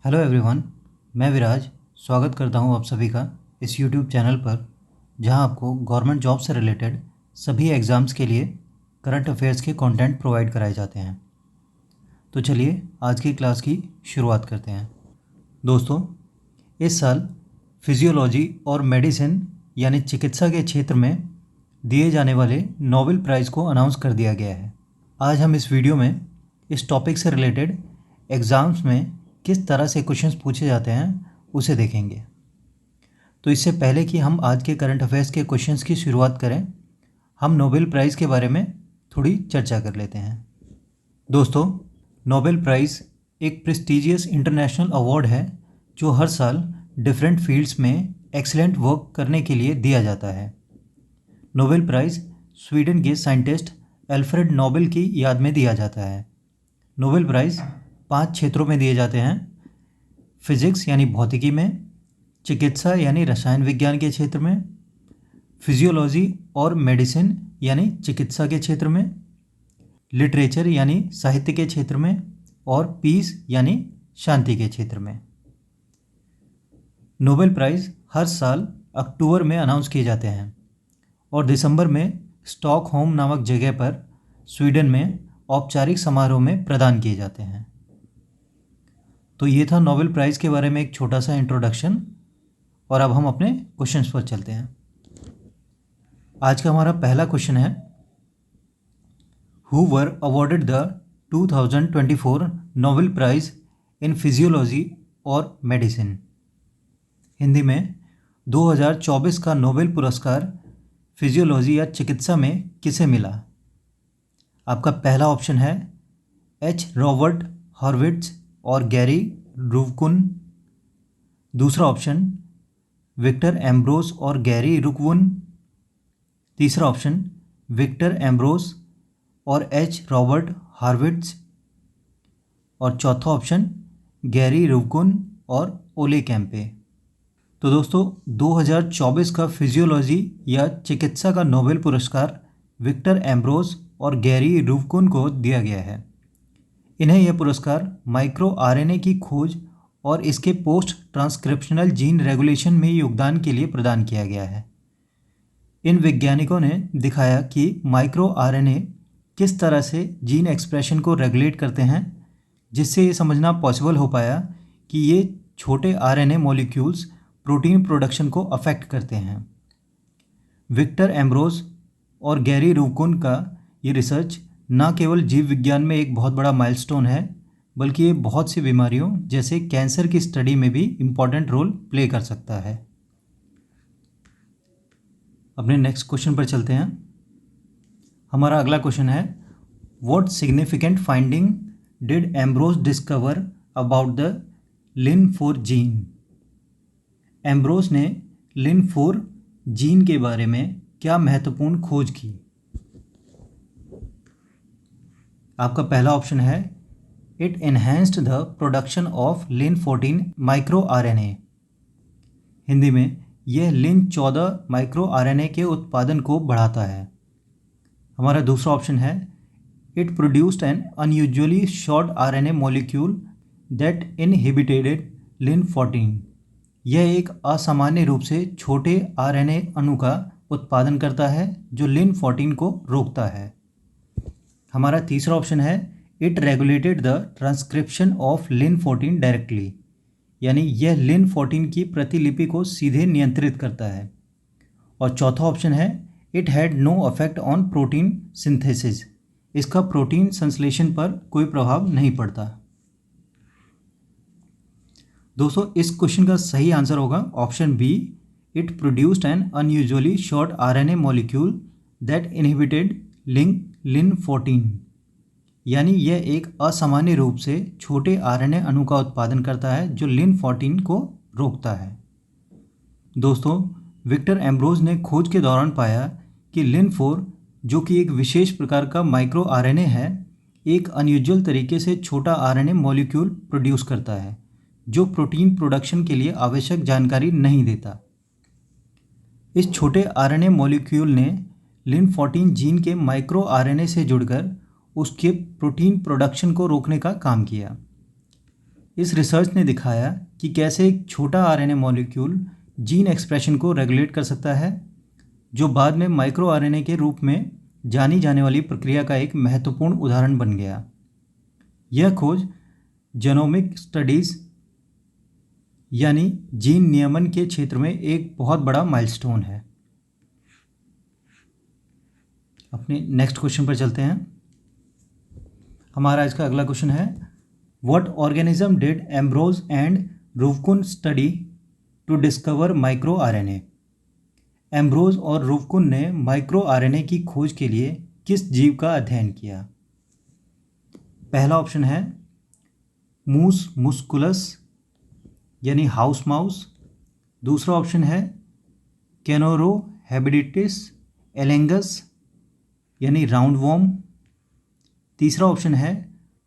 Hello everyone, मैं विराज स्वागत करता हूं आप सभी का इस यूट्यूब चैनल पर, जहां आपको गवर्नमेंट जॉब से रिलेटेड सभी एग्ज़ाम्स के लिए करंट अफेयर्स के कंटेंट प्रोवाइड कराए जाते हैं। तो चलिए आज की क्लास की शुरुआत करते हैं। दोस्तों, इस साल फिजियोलॉजी और मेडिसिन यानी चिकित्सा के क्षेत्र में दिए जाने वाले नोबेल प्राइज़ को अनाउंस कर दिया गया है। आज हम इस वीडियो में इस टॉपिक से रिलेटेड एग्ज़ाम्स में किस तरह से क्वेश्चंस पूछे जाते हैं उसे देखेंगे। तो इससे पहले कि हम आज के करंट अफेयर्स के क्वेश्चंस की शुरुआत करें, हम नोबेल प्राइज़ के बारे में थोड़ी चर्चा कर लेते हैं। दोस्तों, नोबेल प्राइज़ एक प्रेस्टिजियस इंटरनेशनल अवार्ड है जो हर साल डिफरेंट फील्ड्स में एक्सीलेंट वर्क करने के लिए दिया जाता है। नोबेल प्राइज़ स्वीडन के साइंटिस्ट अल्फ्रेड नोबेल की याद में दिया जाता है। नोबेल प्राइज़ 5 क्षेत्रों में दिए जाते हैं: फिजिक्स यानी भौतिकी में, चिकित्सा यानी रसायन विज्ञान के क्षेत्र में, फिजियोलॉजी और मेडिसिन यानी चिकित्सा के क्षेत्र में, लिटरेचर यानी साहित्य के क्षेत्र में, और पीस यानी शांति के क्षेत्र में। नोबेल प्राइज़ हर साल अक्टूबर में अनाउंस किए जाते हैं और दिसंबर में स्टॉकहोम नामक जगह पर स्वीडन में औपचारिक समारोह में प्रदान किए जाते हैं। तो ये था नोबेल प्राइज़ के बारे में एक छोटा सा इंट्रोडक्शन, और अब हम अपने क्वेश्चंस पर चलते हैं। आज का हमारा पहला क्वेश्चन है, who were awarded the 2024 Nobel prize in physiology और मेडिसिन। हिंदी में 2024 का नोबेल पुरस्कार फिजियोलॉजी या चिकित्सा में किसे मिला। आपका पहला ऑप्शन है एच रॉबर्ट हॉर्विट्ज़ और गैरी रुवकुन। दूसरा ऑप्शन विक्टर एम्ब्रोस और गैरी रुकवुन। तीसरा ऑप्शन विक्टर एम्ब्रोस और एच रॉबर्ट हॉर्विट्ज़। और चौथा ऑप्शन गैरी रुवकुन और ओले कैम्पे। तो दोस्तों, 2024 का फिजियोलॉजी या चिकित्सा का नोबेल पुरस्कार विक्टर एम्ब्रोस और गैरी रुवकुन को दिया गया है। इन्हें यह पुरस्कार माइक्रो आरएनए की खोज और इसके पोस्ट ट्रांसक्रिप्शनल जीन रेगुलेशन में योगदान के लिए प्रदान किया गया है। इन वैज्ञानिकों ने दिखाया कि माइक्रो आरएनए किस तरह से जीन एक्सप्रेशन को रेगुलेट करते हैं, जिससे ये समझना पॉसिबल हो पाया कि ये छोटे आरएनए मॉलिक्यूल्स प्रोटीन प्रोडक्शन को अफेक्ट करते हैं। विक्टर एम्ब्रोस और गैरी रुवकुन का ये रिसर्च न केवल जीव विज्ञान में एक बहुत बड़ा माइलस्टोन है, बल्कि ये बहुत सी बीमारियों जैसे कैंसर की स्टडी में भी इम्पॉर्टेंट रोल प्ले कर सकता है। अपने नेक्स्ट क्वेश्चन पर चलते हैं। हमारा अगला क्वेश्चन है, what significant finding did Ambros discover about the लिन4 जीन। एम्ब्रोस ने लिन4 जीन के बारे में क्या महत्वपूर्ण खोज की। आपका पहला ऑप्शन है it enhanced the production of लिन14 माइक्रो आरएनए। हिंदी में यह लिन14 माइक्रो आरएनए के उत्पादन को बढ़ाता है। हमारा दूसरा ऑप्शन है it produced an unusually short RNA molecule that inhibited लिन14। यह एक असामान्य रूप से छोटे आरएनए अणु का उत्पादन करता है जो लिन14 को रोकता है। हमारा तीसरा ऑप्शन है it regulated the transcription of लिन14 डायरेक्टली, यानी यह लिन14 की प्रतिलिपि को सीधे नियंत्रित करता है। और चौथा ऑप्शन है it had no affect on protein synthesis, इसका प्रोटीन संश्लेषण पर कोई प्रभाव नहीं पड़ता। दोस्तों, इस क्वेश्चन का सही आंसर होगा option B, it produced an unusually short RNA molecule that inhibited लिन14, यानी यह एक असामान्य रूप से छोटे आरएनए अणु का उत्पादन करता है जो लिन14 को रोकता है। दोस्तों, विक्टर एम्ब्रोस ने खोज के दौरान पाया कि लिन4, जो कि एक विशेष प्रकार का माइक्रो आरएनए है, एक अनयूजुअल तरीके से छोटा आरएनए मॉलिक्यूल प्रोड्यूस करता है जो प्रोटीन प्रोडक्शन के लिए आवश्यक जानकारी नहीं देता। इस छोटे आरएनए मॉलिक्यूल ने लिन14 जीन के माइक्रो आरएनए से जुड़कर उसके प्रोटीन प्रोडक्शन को रोकने का काम किया। इस रिसर्च ने दिखाया कि कैसे एक छोटा आरएनए मॉलिक्यूल जीन एक्सप्रेशन को रेगुलेट कर सकता है, जो बाद में माइक्रो आरएनए के रूप में जानी जाने वाली प्रक्रिया का एक महत्वपूर्ण उदाहरण बन गया। यह खोज जेनोमिक स्टडीज़ यानी जीन नियमन के क्षेत्र में एक बहुत बड़ा माइलस्टोन है। अपने नेक्स्ट क्वेश्चन पर चलते हैं। हमारा इसका अगला क्वेश्चन है, what organism did Ambros and Ruvkun study to discover micro RNA. Ambros और रूवकुन ने माइक्रो आरएनए की खोज के लिए किस जीव का अध्ययन किया। पहला ऑप्शन है मूस मुस्कुलस यानी हाउस माउस। दूसरा ऑप्शन है कैनोरो हैबिडिटिस एलेंगस यानी राउंड वॉर्म। तीसरा ऑप्शन है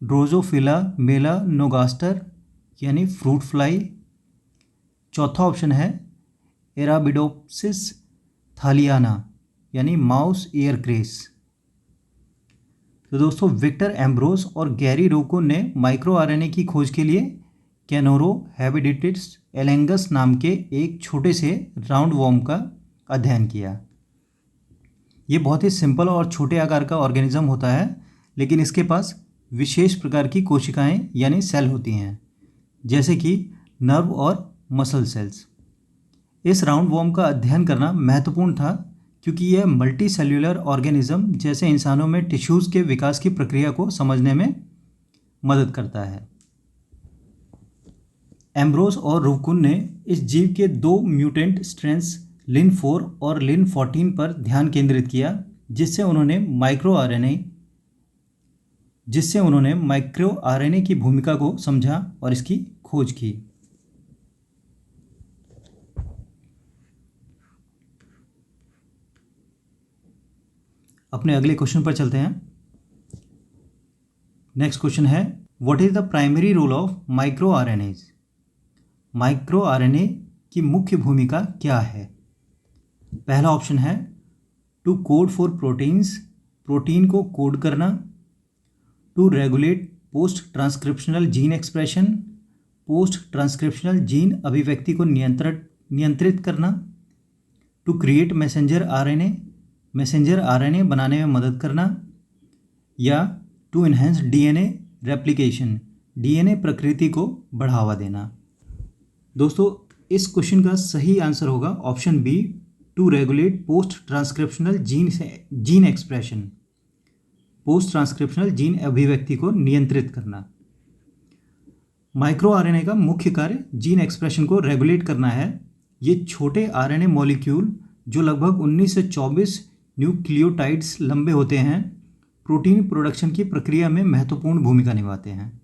ड्रोजोफिला मेलानोगास्टर यानी फ्रूट फ्लाई। चौथा ऑप्शन है एराबिडोप्सिस थालियाना यानी माउस ईयर क्रेस। तो दोस्तों, विक्टर एम्ब्रोज और गैरी रूवकुन ने माइक्रो आरएनए की खोज के लिए कैनोरो हैबिडिटिस एलेंगस नाम के एक छोटे से राउंड वॉर्म का अध्ययन किया। ये बहुत ही सिंपल और छोटे आकार का ऑर्गेनिज्म होता है, लेकिन इसके पास विशेष प्रकार की कोशिकाएं यानी सेल होती हैं, जैसे कि नर्व और मसल सेल्स। इस राउंड वॉर्म का अध्ययन करना महत्वपूर्ण था क्योंकि यह मल्टी सेल्यूलर ऑर्गेनिज्म जैसे इंसानों में टिश्यूज़ के विकास की प्रक्रिया को समझने में मदद करता है। एम्ब्रोज और रूवकुन ने इस जीव के 2 म्यूटेंट स्ट्रेंस लिन4 और लिन14 पर ध्यान केंद्रित किया, जिससे उन्होंने माइक्रो आरएनए की भूमिका को समझा और इसकी खोज की। अपने अगले क्वेश्चन पर चलते हैं। नेक्स्ट क्वेश्चन है, what is the primary role of micro RNAs. Micro RNA की मुख्य भूमिका क्या है। पहला ऑप्शन है to code for proteins, protein को कोड करना। To regulate post transcriptional gene expression, post transcriptional gene अभिव्यक्ति को नियंत्रित करना। टू क्रिएट मैसेंजर आरएनए बनाने में मदद करना। या to enhance DNA replication, DNA प्रकृति को बढ़ावा देना। दोस्तों, इस क्वेश्चन का सही आंसर होगा option B, to regulate post transcriptional gene expression, post transcriptional gene अभिव्यक्ति को नियंत्रित करना। माइक्रो आरएनए का मुख्य कार्य जीन एक्सप्रेशन को रेगुलेट करना है। ये छोटे आरएनए मॉलिक्यूल जो लगभग 19 से 24 न्यूक्लियोटाइड्स लंबे होते हैं, प्रोटीन प्रोडक्शन की प्रक्रिया में महत्वपूर्ण भूमिका निभाते हैं।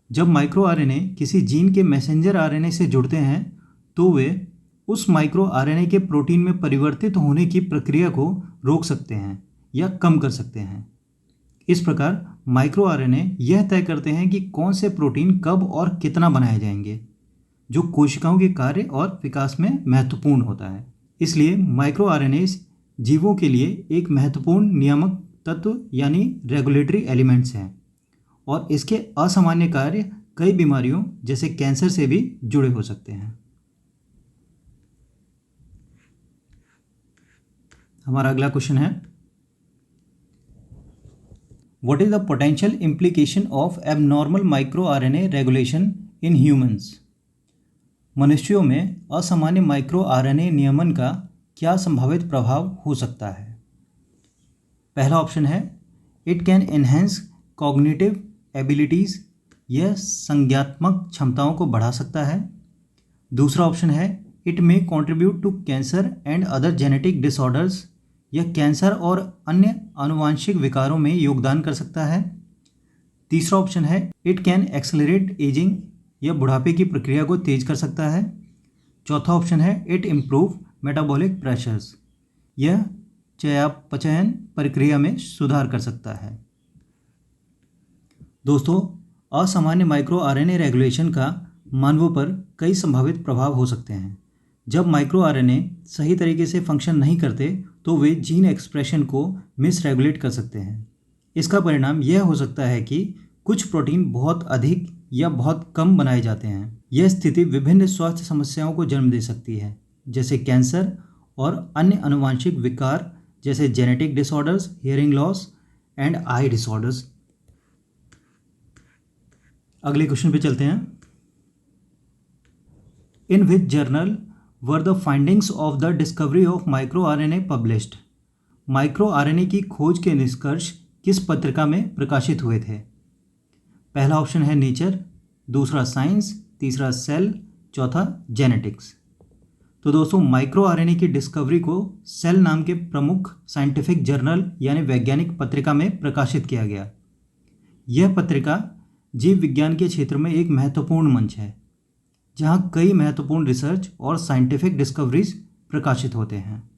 जब माइक्रो आरएनए किसी जीन के मैसेंजर आरएनए से जुड़ते हैं तो वे उस माइक्रो आरएनए के प्रोटीन में परिवर्तित होने की प्रक्रिया को रोक सकते हैं या कम कर सकते हैं। इस प्रकार माइक्रो आरएनए यह तय करते हैं कि कौन से प्रोटीन कब और कितना बनाए जाएंगे, जो कोशिकाओं के कार्य और विकास में महत्वपूर्ण होता है। इसलिए माइक्रो आरएनए जीवों के लिए एक महत्वपूर्ण नियामक तत्व यानी रेगुलेटरी एलिमेंट्स हैं और इसके असामान्य कार्य कई बीमारियों जैसे कैंसर से भी जुड़े हो सकते हैं। हमारा अगला क्वेश्चन है, what is the potential implication of abnormal micro RNA regulation in humans. मनुष्यों में असामान्य माइक्रो आरएनए नियमन का क्या संभावित प्रभाव हो सकता है। पहला ऑप्शन है it can enhance cognitive abilities, यह संज्ञात्मक क्षमताओं को बढ़ा सकता है। दूसरा ऑप्शन है it may contribute to cancer and other genetic disorders, यह कैंसर और अन्य आनुवांशिक विकारों में योगदान कर सकता है। तीसरा ऑप्शन है इट कैन एक्सेलरेट एजिंग, यह बुढ़ापे की प्रक्रिया को तेज कर सकता है। चौथा ऑप्शन है इट इम्प्रूव मेटाबॉलिक प्रेशर्स, यह चयापचयन प्रक्रिया में सुधार कर सकता है। दोस्तों, असामान्य माइक्रो आरएनए रेगुलेशन का मानवों पर कई संभावित प्रभाव हो सकते हैं। जब माइक्रो आरएनए सही तरीके से फंक्शन नहीं करते तो वे जीन एक्सप्रेशन को मिसरेगुलेट कर सकते हैं। इसका परिणाम यह हो सकता है कि कुछ प्रोटीन बहुत अधिक या बहुत कम बनाए जाते हैं। यह स्थिति विभिन्न स्वास्थ्य समस्याओं को जन्म दे सकती है, जैसे कैंसर और अन्य आनुवंशिक विकार जैसे genetic disorders, hearing loss and eye disorders. अगले क्वेश्चन पे चलते हैं। In which journal were the findings of the discovery of micro RNA published? Micro RNA की खोज के निष्कर्ष किस पत्रिका में प्रकाशित हुए थे? पहला ऑप्शन है नेचर, दूसरा साइंस, तीसरा सेल, चौथा जेनेटिक्स। तो दोस्तों, माइक्रो आरएनए की डिस्कवरी को सेल नाम के प्रमुख साइंटिफिक जर्नल यानी वैज्ञानिक पत्रिका में प्रकाशित किया गया। यह पत्रिका जीव विज्ञान के क्षेत्र में एक महत्वपूर्ण मंच है, जहां कई महत्वपूर्ण रिसर्च और साइंटिफिक डिस्कवरीज प्रकाशित होते हैं।